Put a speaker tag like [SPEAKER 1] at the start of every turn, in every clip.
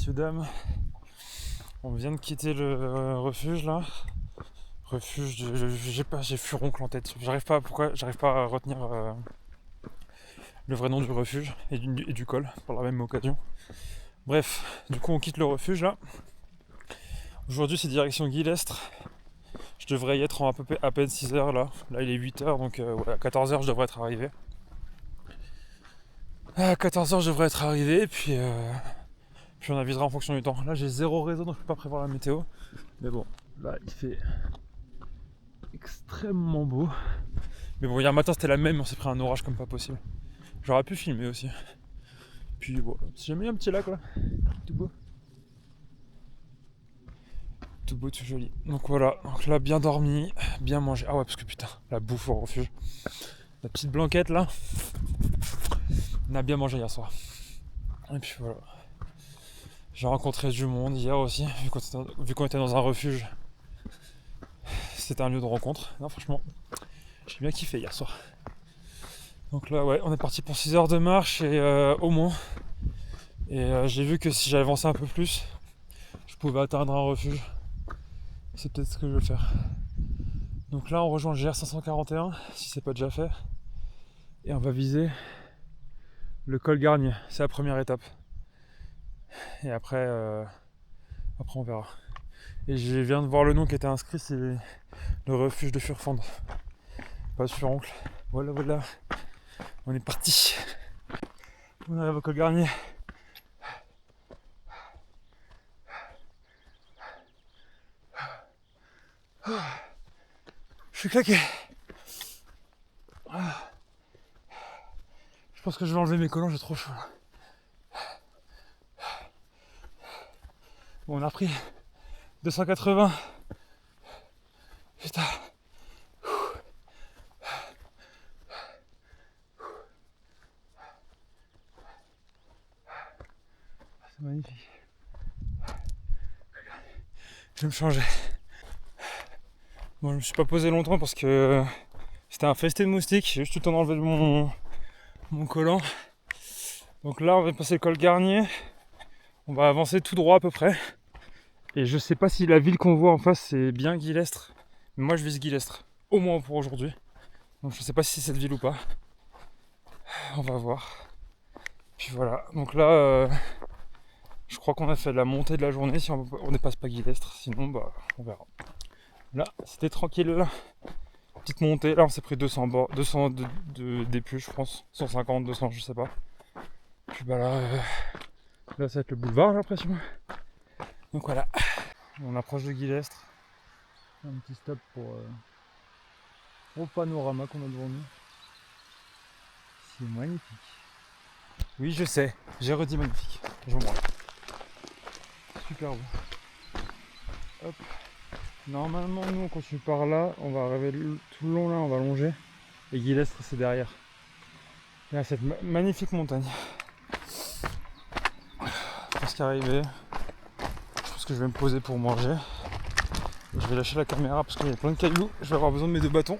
[SPEAKER 1] messieurs, dames. On vient de quitter le refuge là. Refuge, j'ai furoncle en tête. J'arrive pas à retenir le vrai nom du refuge et du col pour la même occasion. Bref, du coup on quitte le refuge là. Aujourd'hui c'est direction Guillestre. Je devrais y être en à peine 6h là. Là il est 8h donc ouais, à 14h je devrais être arrivé. À 14h je devrais être arrivé puis on avisera en fonction du temps. Là j'ai zéro réseau donc je peux pas prévoir la météo. Mais bon, là il fait extrêmement beau. Mais bon, hier matin c'était la même, on s'est pris un orage comme pas possible. J'aurais pu filmer aussi. Puis bon, j'ai mis un petit lac là, tout beau. Tout beau, tout joli. Donc voilà, donc là bien dormi, bien mangé. Ah ouais, parce que putain, la bouffe au refuge. La petite blanquette là, on a bien mangé hier soir. Et puis voilà. J'ai rencontré du monde hier aussi, vu qu'on était dans un refuge. C'était un lieu de rencontre. Non, franchement, j'ai bien kiffé hier soir. Donc là, ouais, on est parti pour 6 heures de marche et au moins. Et j'ai vu que si j'avançais un peu plus, je pouvais atteindre un refuge. C'est peut-être ce que je vais faire. Donc là, on rejoint le GR541, si c'est pas déjà fait. Et on va viser le col Garnier. C'est la première étape. Et après on verra. Et je viens de voir le nom qui était inscrit, c'est le refuge de Furfande. Pas de Furoncle. Voilà, voilà. On est parti. On arrive au col Garnier. Je suis claqué. Je pense que je vais enlever mes collants, j'ai trop chaud. Bon, on a repris 280. Putain. C'est magnifique. Je vais me changer. Bon, je me suis pas posé longtemps parce que c'était un festin de moustiques. J'ai juste tout le temps d'enlever mon collant. Donc là, on va passer le col Garnier. On va avancer tout droit à peu près. Et je sais pas si la ville qu'on voit en face c'est bien Guillestre. Mais moi je vise Guillestre. Au moins pour aujourd'hui. Donc je sais pas si c'est cette ville ou pas. On va voir. Puis voilà. Donc là, je crois qu'on a fait la montée de la journée si on dépasse pas Guillestre. Sinon, bah, on verra. Là, c'était tranquille. Petite montée. Là, on s'est pris 200 des plus, je pense. 150, 200, je sais pas. Puis bah là, ça va être le boulevard, j'ai l'impression. Donc voilà. On approche de Guillestre. Un petit stop pour au panorama qu'on a devant nous. C'est magnifique. Oui, je sais. J'ai redit magnifique. Je vous montre. Super beau. Hop. Normalement, nous, on continue par là. On va arriver tout le long là, on va longer. Et Guillestre, c'est derrière. Il y a cette magnifique montagne. Presque arrivé. Je pense que je vais me poser pour manger. Je vais lâcher la caméra parce qu'il y a plein de cailloux. Je vais avoir besoin de mes 2 bâtons.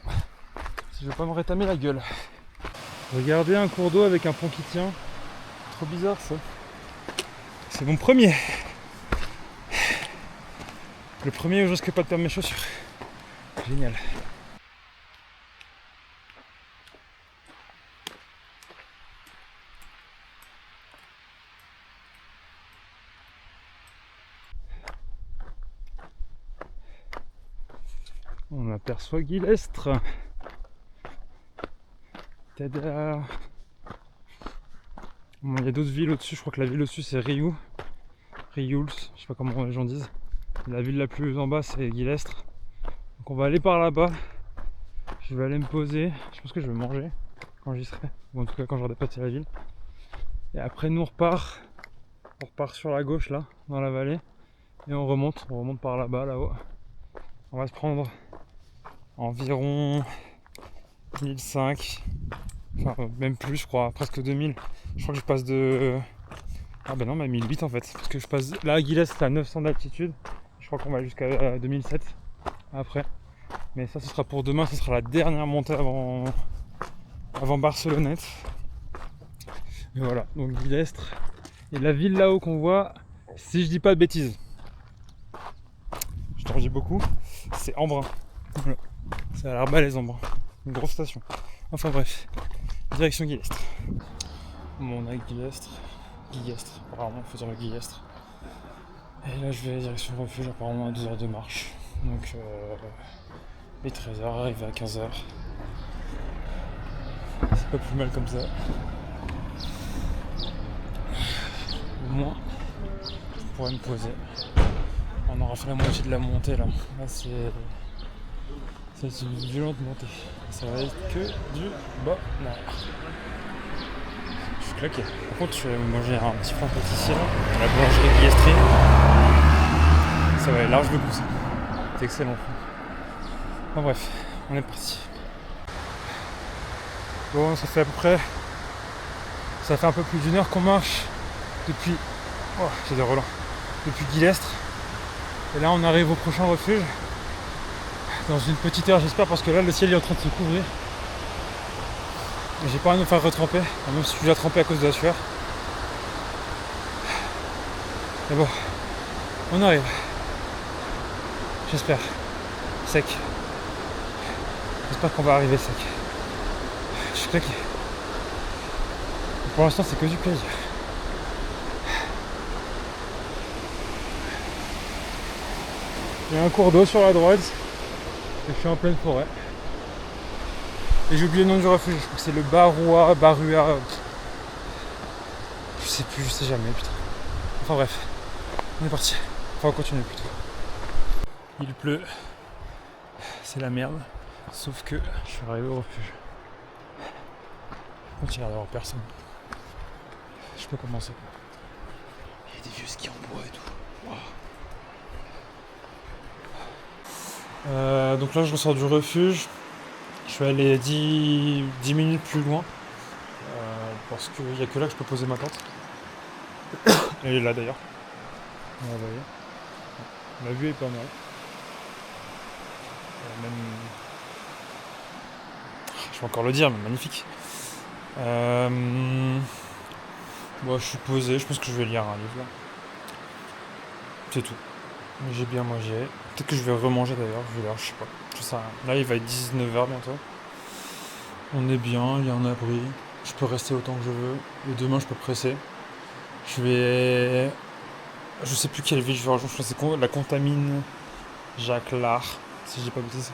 [SPEAKER 1] Si je veux pas me rétamer la gueule. Regardez un cours d'eau avec un pont qui tient. Trop bizarre ça. C'est mon premier. Le premier où je risque pas de perdre mes chaussures. Génial. On aperçoit Guillestre. Tada. Bon, il y a d'autres villes au-dessus. Je crois que la ville au-dessus c'est Rioux. Riouls, je sais pas comment les gens disent. La ville la plus en bas c'est Guillestre. Donc on va aller par là-bas. Je vais aller me poser. Je pense que je vais manger quand j'y serai. Ou en tout cas quand j'aurai dépassé la ville. Et après nous on repart. On repart sur la gauche là, dans la vallée. Et on remonte par là-bas, là-haut. On va se prendre environ 1005. Enfin même plus je crois, presque 2000. Je crois que je passe de... Ah ben non, mais 1008 en fait. Parce que je passe... Là à Guillestre c'est à 900 d'altitude. Je crois qu'on va jusqu'à 2007 après. Mais ça ce sera pour demain, ce sera la dernière montée avant Barcelonnette. Et voilà, donc Guillestre. Et la ville là-haut qu'on voit, Si je dis pas de bêtises, je t'en dis beaucoup, c'est Embrun. Voilà. Ça a l'air balèze Embrun. Une grosse station. Enfin bref, direction Guillestre. Bon, on a Guillestre, apparemment il faut dire le Guillestre. Et là je vais direction le refuge, apparemment à 2 heures de marche. Donc et 13h, arrivé à 15h. C'est pas plus mal comme ça. Au moins, je pourrais me poser. On aura fait la moitié de la montée là. Là c'est une violente montée. Ça va être que du bonheur. Je suis claqué. Par contre, je vais manger un petit pain pâtissier là, à la boulangerie Guillestri. Ça va aller large le coup ça. C'est excellent. Enfin bref, on est parti. Bon, ça fait un peu plus d'une heure qu'on marche depuis. Oh, j'ai des relents. Depuis Guillestre. Et là, on arrive au prochain refuge. Dans une petite heure, j'espère, parce que là, le ciel est en train de se couvrir. Et j'ai pas envie de me faire retremper, même si je suis déjà trempé à cause de la sueur. Mais bon, on arrive. J'espère. Sec. J'espère qu'on va arriver sec. Je suis claqué. Pour l'instant, c'est que du plaisir. Il y a un cours d'eau sur la droite. Et je suis en pleine forêt. Et j'ai oublié le nom du refuge. Je crois que c'est le Barua. Je sais plus, je sais jamais, putain. Enfin bref, on est parti. Enfin, on continue plutôt. Il pleut. C'est la merde. Sauf que je suis arrivé au refuge. Par contre, il y a l'air d'avoir personne. Je peux commencer. Il y a des vieux skis en bois et tout. Wow. Donc là, je ressors du refuge. Je suis allé 10 minutes plus loin. Parce qu'il n'y a que là que je peux poser ma tente. Elle est là d'ailleurs. On va voir. La vue est pas mal. Même... Je vais encore le dire, mais magnifique. Bon, je suis posé, je pense que je vais lire un livre là. C'est tout. J'ai bien mangé. Peut-être que je vais remanger d'ailleurs, je vais lire, je sais pas. Je sais rien. Là il va être 19h bientôt. On est bien, il y a un abri. Je peux rester autant que je veux. Et demain je peux presser. Je sais plus quelle ville je vais rejoindre, je crois que c'est la Contamine Jaclard. Si je dis pas de bêtises.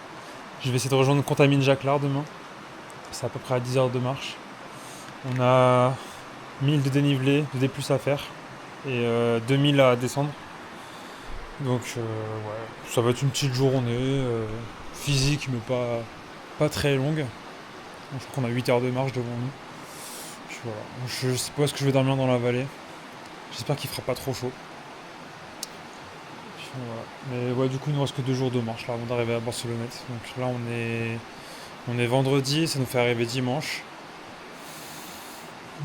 [SPEAKER 1] Je vais essayer de rejoindre Contamine Jaclard demain. C'est à peu près à 10 heures de marche. On a 1000 de dénivelé, de D+ à faire. Et 2000 à descendre. Donc ouais, ça va être une petite journée physique mais pas très longue. Donc, je crois qu'on a 8 heures de marche devant nous. Voilà. Je sais pas où est-ce que je vais dormir dans la vallée. J'espère qu'il fera pas trop chaud. Voilà. Mais ouais, du coup il nous reste que 2 jours de marche là avant d'arriver à Barcelonnette. Donc là on est vendredi, ça nous fait arriver dimanche.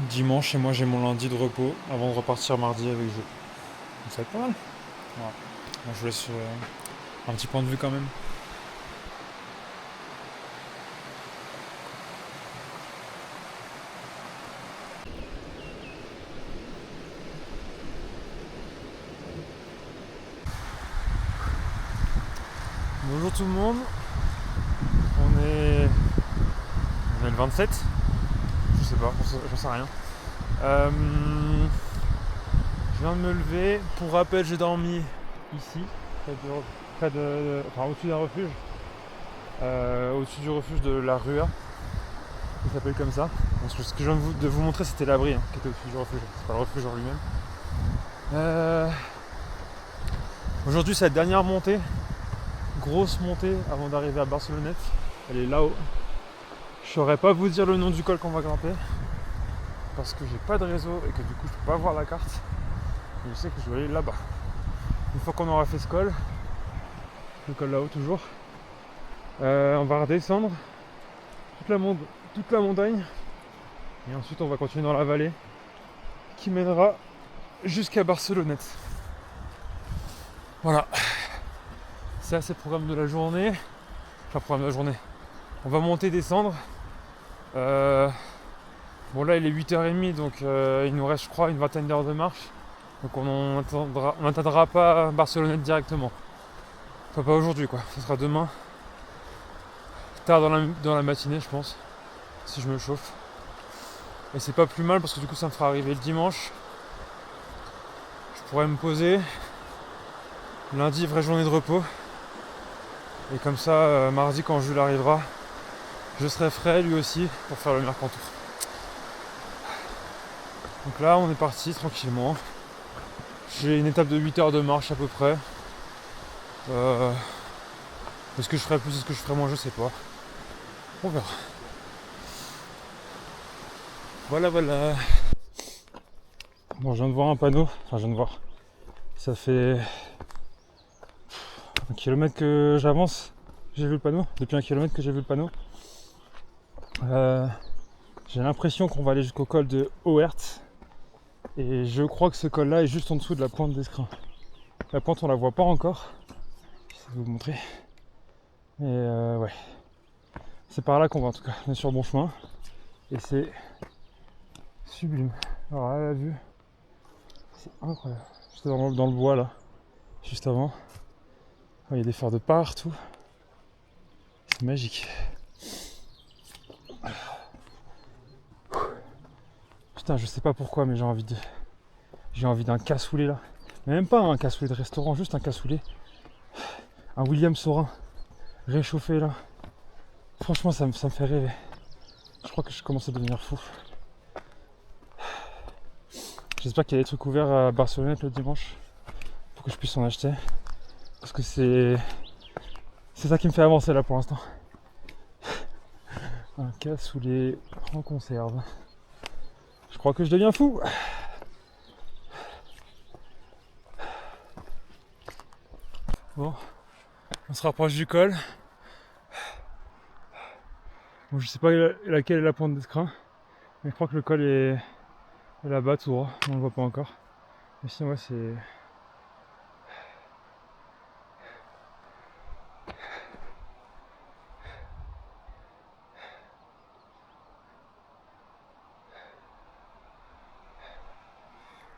[SPEAKER 1] Dimanche et moi j'ai mon lundi de repos avant de repartir mardi avec Jo. Donc ça va être pas mal. Voilà. Bon, je vous laisse un petit point de vue quand même. Bonjour tout le monde. On est le 27. Je sais pas, j'en sais rien. Je viens de me lever. Pour rappel, j'ai dormi ici, au-dessus d'un refuge. Au-dessus du refuge de la Rua. Il s'appelle comme ça. Parce que ce que je viens de vous montrer, c'était l'abri qui était au-dessus du refuge. C'est pas le refuge en lui-même. Aujourd'hui, c'est la dernière montée. Grosse montée avant d'arriver à Barcelonnette. Elle est là-haut. Je saurais pas vous dire le nom du col qu'on va grimper. Parce que j'ai pas de réseau et que du coup je peux pas voir la carte. Mais je sais que je dois aller là-bas. Une fois qu'on aura fait ce col, le col là-haut toujours, on va redescendre toute la montagne. Et ensuite on va continuer dans la vallée qui mènera jusqu'à Barcelonnette. Voilà. Ça c'est le programme de la journée. Enfin programme de la journée. On va monter, descendre. Bon là il est 8h30 donc il nous reste je crois une vingtaine d'heures de marche. Donc on n'atteindra pas Barcelonnette directement. Enfin pas aujourd'hui quoi, ce sera demain. Tard dans la matinée je pense, si je me chauffe. Et c'est pas plus mal parce que du coup ça me fera arriver le dimanche. Je pourrais me poser. Lundi, vraie journée de repos. Et comme ça, mardi quand Jules arrivera, je serai frais lui aussi pour faire le Mercantour. Donc là on est parti tranquillement. J'ai une étape de 8 heures de marche à peu près. Est-ce que je ferai plus, est-ce que je ferai moins, je sais pas. On verra. Voilà. Bon, je viens de voir un panneau. Enfin, je viens de voir. Ça fait 1 kilomètre que j'avance. J'ai vu le panneau. Depuis 1 kilomètre que j'ai vu le panneau. J'ai l'impression qu'on va aller jusqu'au col de Oert. Et je crois que ce col là est juste en dessous de la pointe d'Escrin. La pointe on la voit pas encore. Je vais vous montrer. Mais ouais. C'est par là qu'on va en tout cas. On est sur le bon chemin. Et c'est sublime. Alors là la vue. C'est incroyable. J'étais dans le bois là. Juste avant. Il y a des fers de partout. C'est magique. Putain, je sais pas pourquoi, mais j'ai envie d'un cassoulet là. Mais même pas un cassoulet de restaurant, juste un cassoulet. Un William Saurin réchauffé là. Franchement, ça me fait rêver. Je crois que je commence à devenir fou. J'espère qu'il y a des trucs ouverts à Barcelonnette le dimanche pour que je puisse en acheter. Parce que c'est ça qui me fait avancer là pour l'instant. Un cassoulet en conserve. Je crois que je deviens fou. Bon, on se rapproche du col. Bon, je sais pas laquelle est la pointe d'Escrin, mais je crois que le col est là-bas tout droit. On le voit pas encore. Mais sinon, ouais, c'est.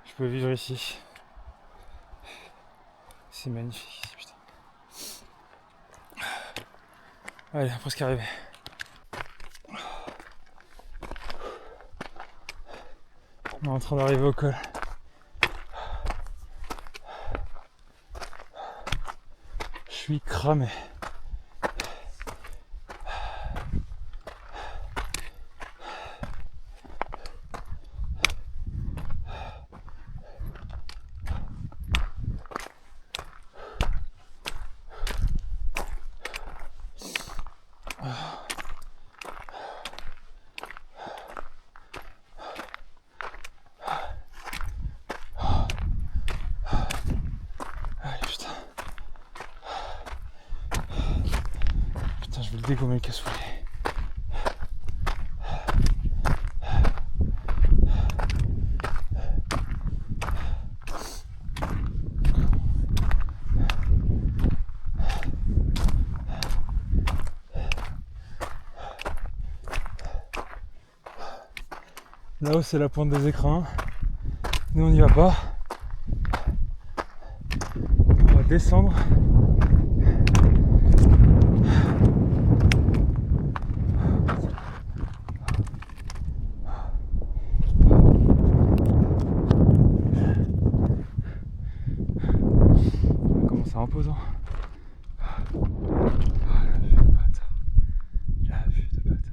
[SPEAKER 1] Je peux vivre ici. C'est magnifique ici, putain. Allez, presque arrivé. On est en train d'arriver au col. Je suis cramé. Je vais le dégommer le cassoulet. Là-haut c'est la pointe des écrins. Nous on n'y va pas. On va descendre. C'est imposant. Oh, la vue de bâtard. La vue de bâtard.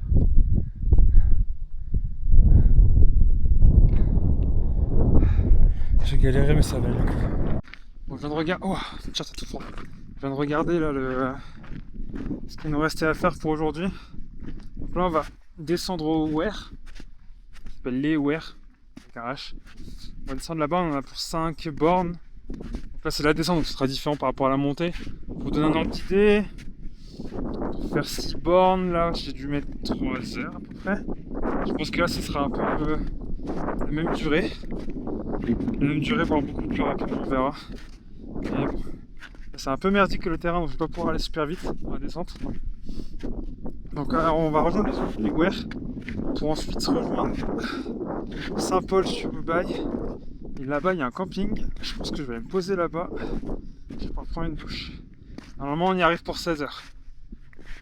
[SPEAKER 1] J'ai galéré mais ça valait le coup. Bon, je viens de regarder. Oh, cette charte est tout fort. Je viens de regarder là ce qu'il nous restait à faire pour aujourd'hui. Donc là on va descendre au Wear. Ça s'appelle les Wear. Avec un H. On va descendre là-bas, on en a pour 5 bornes. Donc là c'est la descente, donc ce sera différent par rapport à la montée. Pour vous donner un ordre d'idée, pour faire 6 bornes, là j'ai dû mettre 3 heures à peu près. Je pense que là ce sera un peu la même durée. La même durée, voire beaucoup plus rapide, on verra. Et bon, c'est un peu merdique que le terrain, donc je vais pas pouvoir aller super vite dans la descente. Donc on va rejoindre les Wear pour ensuite se rejoindre Saint-Paul sur Roubaix Et là-bas, il y a un camping. Je pense que je vais me poser là-bas. Je vais prendre une douche. Normalement, on y arrive pour 16h.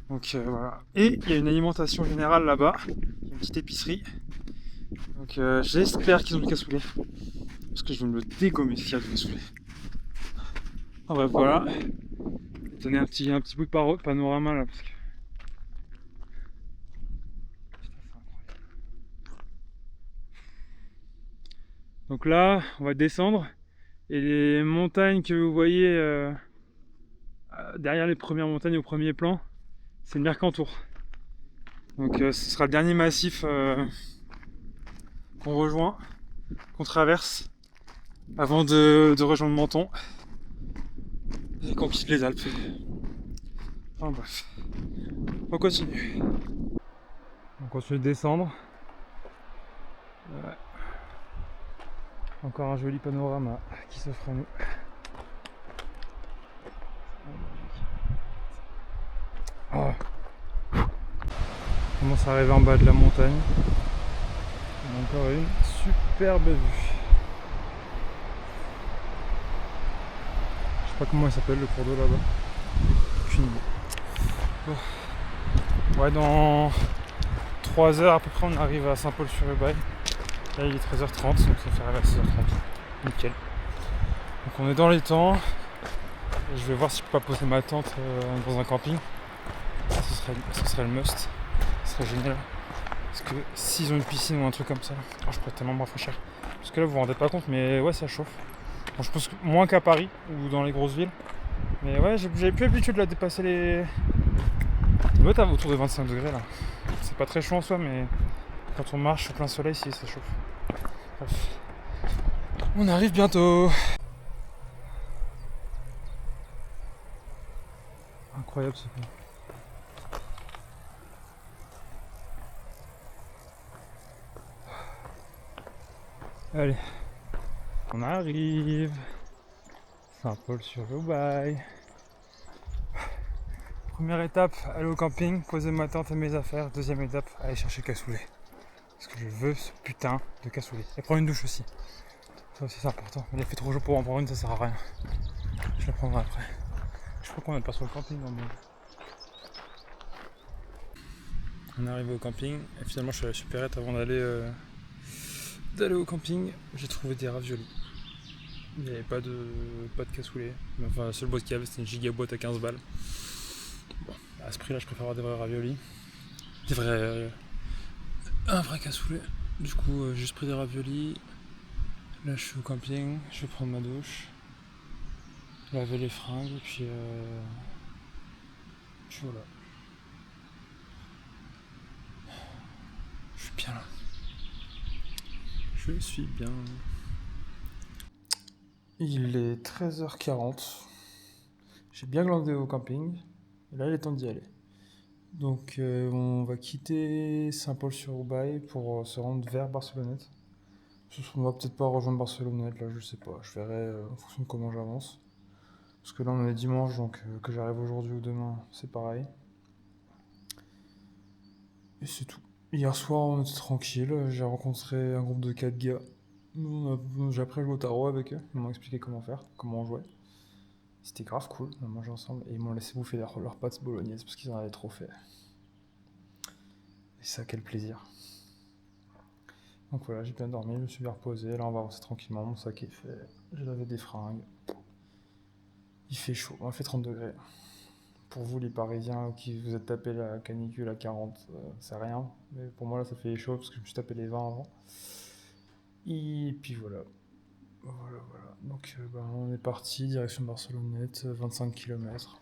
[SPEAKER 1] Donc voilà. Et il y a une alimentation générale là-bas. Il y a une petite épicerie. Donc j'espère qu'ils ont du cassoulet. Parce que je vais me le dégommer s'il y a du cassoulet. En bref, voilà. Je vais donner un petit bout de panorama là. Parce que... Putain, c'est incroyable. Donc là, on va descendre. Et les montagnes que vous voyez derrière les premières montagnes au premier plan, c'est le Mercantour. Donc ce sera le dernier massif qu'on rejoint, qu'on traverse avant de rejoindre Menton et qu'on quitte les Alpes. Enfin bref, on continue. On continue de descendre. Ouais. Encore un joli panorama qui s'offre à nous. Oh. On commence à arriver en bas de la montagne. On a encore une superbe vue. Je sais pas comment il s'appelle le cours d'eau là-bas. Aucune idée. Bon. Ouais, dans 3 heures à peu près on arrive à Saint-Paul-sur-Ubaye. Là il est 13h30 donc ça fait arriver à 6h30. Nickel. Donc on est dans les temps. Et je vais voir si je peux pas poser ma tente dans un camping. Ce serait le must. Ce serait génial. Parce que s'ils ont une piscine ou un truc comme ça, je pourrais tellement me rafraîchir. Parce que là vous vous rendez pas compte mais ouais ça chauffe. Bon, je pense que moins qu'à Paris ou dans les grosses villes. Mais ouais j'ai plus l'habitude de la dépasser les... Ça doit être autour de 25 degrés là. C'est pas très chaud en soi mais quand on marche au plein soleil si ça chauffe. Bref. On arrive bientôt. Incroyable ce film. Allez, on arrive. Saint-Paul-sur-Ubaye. Première étape, aller au camping, poser ma tente et mes affaires. Deuxième étape, aller chercher le cassoulet. Parce que je veux ce putain de cassoulet. Et prendre une douche aussi. Ça aussi c'est important. Il a fait trop chaud pour en prendre une, ça sert à rien. Je la prendrai après. Je crois qu'on n'est pas sur le camping non mais... On est arrivé au camping et finalement je suis à la supérette avant d'aller au camping. J'ai trouvé des raviolis. Il n'y avait pas de cassoulet. Mais enfin la seule boîte qu'il y avait c'était une giga boîte à 15 balles. Bon, à ce prix là je préfère avoir des vrais raviolis. Un vrai cassoulet. Du coup j'ai juste pris des raviolis. Là je suis au camping, je vais prendre ma douche. Laver les fringues et puis voilà. Je suis bien là. Je suis bien. Il est 13h40. J'ai bien glandé au camping. Et là il est temps d'y aller. Donc on va quitter Saint-Paul-sur-Ubaye pour se rendre vers Barcelonnette. On va peut-être pas rejoindre Barcelonnette là, je sais pas. Je verrai en fonction de comment j'avance. Parce que là on est dimanche donc que j'arrive aujourd'hui ou demain c'est pareil. Et c'est tout. Hier soir on était tranquille, j'ai rencontré un groupe de 4 gars. J'ai appris à jouer au tarot avec eux, ils m'ont expliqué comment faire, comment on jouait. C'était grave cool, on a mangé ensemble et ils m'ont laissé bouffer leurs pâtes bolognaises parce qu'ils en avaient trop fait. Et ça, quel plaisir. Donc voilà, j'ai bien dormi, je me suis bien reposé, là on va avancer tranquillement, mon sac est fait, j'ai lavé des fringues. Il fait chaud, il fait 30 degrés. Pour vous les Parisiens qui vous êtes tapé la canicule à 40, c'est rien. Mais pour moi là ça fait chaud parce que je me suis tapé les 20 avant. Et puis voilà. Voilà. Donc on est parti, direction Barcelonnette, 25 km.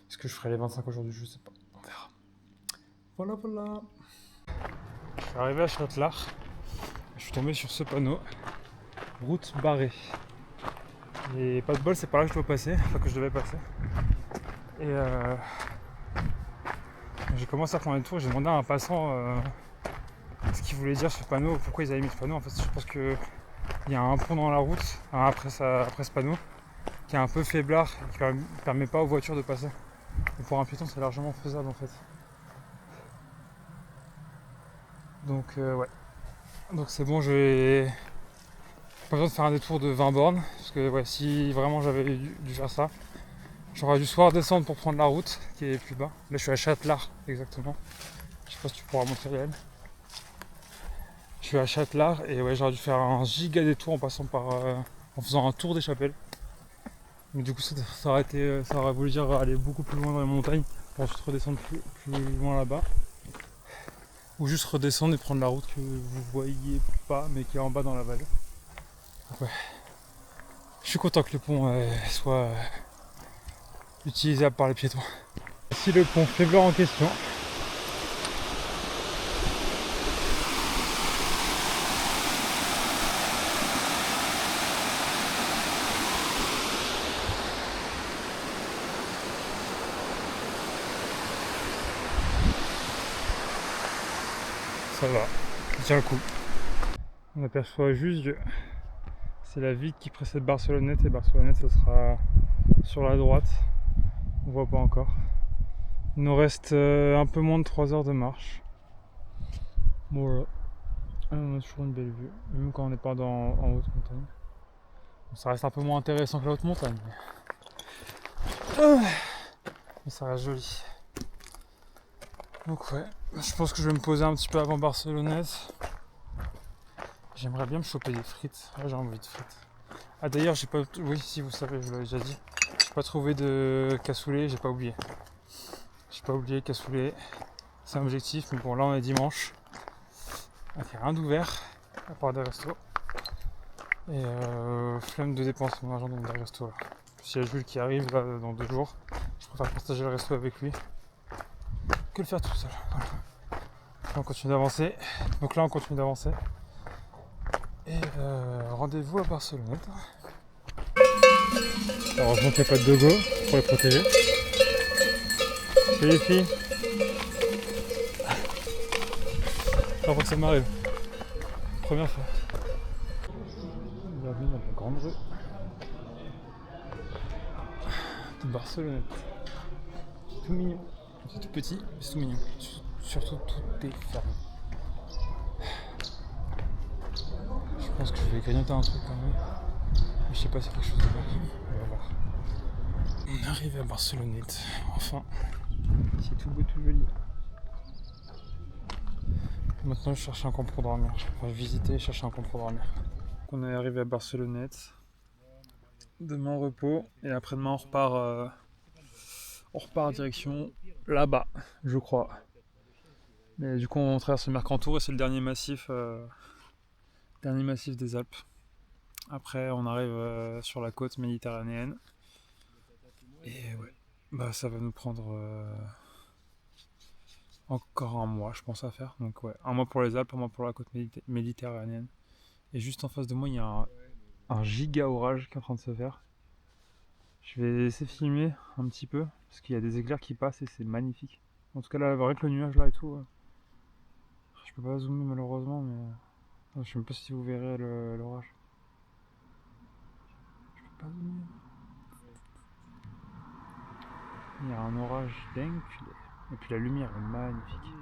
[SPEAKER 1] Est-ce que je ferai les 25 aujourd'hui? Je sais pas. On verra. Voilà. Je suis arrivé à Châtelard. Je suis tombé sur ce panneau. Route barrée. Et pas de bol, c'est par là que je dois passer. Enfin que je devais passer. Et j'ai commencé à prendre le tour. J'ai demandé à un passant ce qu'il voulait dire ce panneau, pourquoi ils avaient mis ce panneau. En fait, je pense que il y a un pont dans la route après ce panneau qui est un peu faiblard et qui permet pas aux voitures de passer. Et pour un piéton c'est largement faisable en fait. Donc ouais. Donc c'est bon, je vais pas besoin de faire un détour de 20 bornes, parce que ouais, si vraiment j'avais dû faire ça, j'aurais dû soit redescendre pour prendre la route qui est plus bas. Là je suis à Châtelard exactement. Je sais pas si tu pourras montrer réel. Je suis à Châtelard et ouais, j'aurais dû faire un giga détour en passant par en faisant un tour des chapelles. Mais du coup ça aurait voulu dire aller beaucoup plus loin dans les montagnes pour ensuite redescendre plus loin là-bas. Ou juste redescendre et prendre la route que vous voyez pas mais qui est en bas dans la vallée. Donc ouais. Je suis content que le pont soit utilisable par les piétons. Voici le pont Faibleur en question. Ça va, il tient le coup. On aperçoit Jusieu. C'est la ville qui précède Barcelonnette et Barcelonnette ça sera sur la droite. On voit pas encore. Il nous reste un peu moins de 3 heures de marche. Voilà. On a toujours une belle vue, même quand on n'est pas en haute montagne. Bon, ça reste un peu moins intéressant que la haute montagne. Mais ça reste joli. Donc ouais, je pense que je vais me poser un petit peu avant Barcelonnette. J'aimerais bien me choper des frites. Ouais, j'ai envie de frites. Ah d'ailleurs, j'ai pas... Oui, si vous savez, je vous l'avais déjà dit. J'ai pas trouvé de cassoulet, j'ai pas oublié. J'ai pas oublié cassoulet. C'est un objectif, mais bon, là on est dimanche. Il n'y a rien d'ouvert, à part des restos. Et flemme de dépenser mon argent dans des restos là. S'il y a Jules qui arrive là dans 2 jours, je préfère partager le resto avec lui que le faire tout seul. Voilà. On continue d'avancer. Donc là on continue d'avancer. Et rendez-vous à Barcelonnette. Heureusement qu'il n'y a pas de dogo pour les protéger. Salut les filles. Avant que ça m'arrive. Première fois. Bienvenue dans la grande rue de Barcelonnette. C'est tout mignon. C'est tout petit, mais c'est tout mignon. Surtout tout est fermé. Je pense que je vais grignoter un truc quand même. Mais je sais pas si c'est quelque chose de bon. On va voir. On est arrivé à Barcelonnette. Enfin. C'est tout beau, tout joli. Maintenant je cherche un camp pour dormir. Enfin, je visitais et chercher un camp pour dormir. On est arrivé à Barcelonnette. Demain repos. Et après-demain on repart direction là-bas, je crois. Mais du coup on traverse le Mercantour et c'est le dernier massif des Alpes. Après on arrive sur la côte méditerranéenne. Et ouais, bah ça va nous prendre encore un mois je pense à faire. Donc ouais, un mois pour les Alpes, un mois pour la côte méditerranéenne. Et juste en face de moi il y a un giga orage qui est en train de se faire. Je vais laisser filmer un petit peu parce qu'il y a des éclairs qui passent et c'est magnifique. En tout cas là avec le nuage là et tout. Je peux pas zoomer malheureusement mais je sais même pas si vous verrez l'orage. Je peux pas zoomer. Il y a un orage dingue et puis la lumière est magnifique.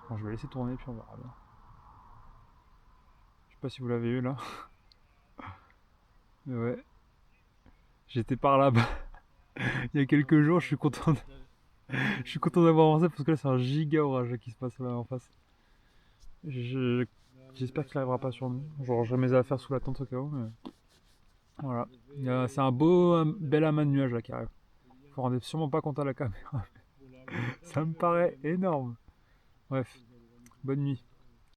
[SPEAKER 1] Bon, je vais laisser tourner puis on verra bien. Je sais pas si vous l'avez eu là. Mais ouais. J'étais par là-bas il y a quelques jours, je suis content d'avoir avancé parce que là c'est un giga orage qui se passe là en face. J'espère qu'il n'arrivera pas sur nous. Genre j'ai mes affaires sous la tente au cas où mais... Voilà. C'est un bel amas de nuages là qui arrive. Vous vous rendez sûrement pas compte à la caméra. Ça me paraît énorme. Bref, bonne nuit.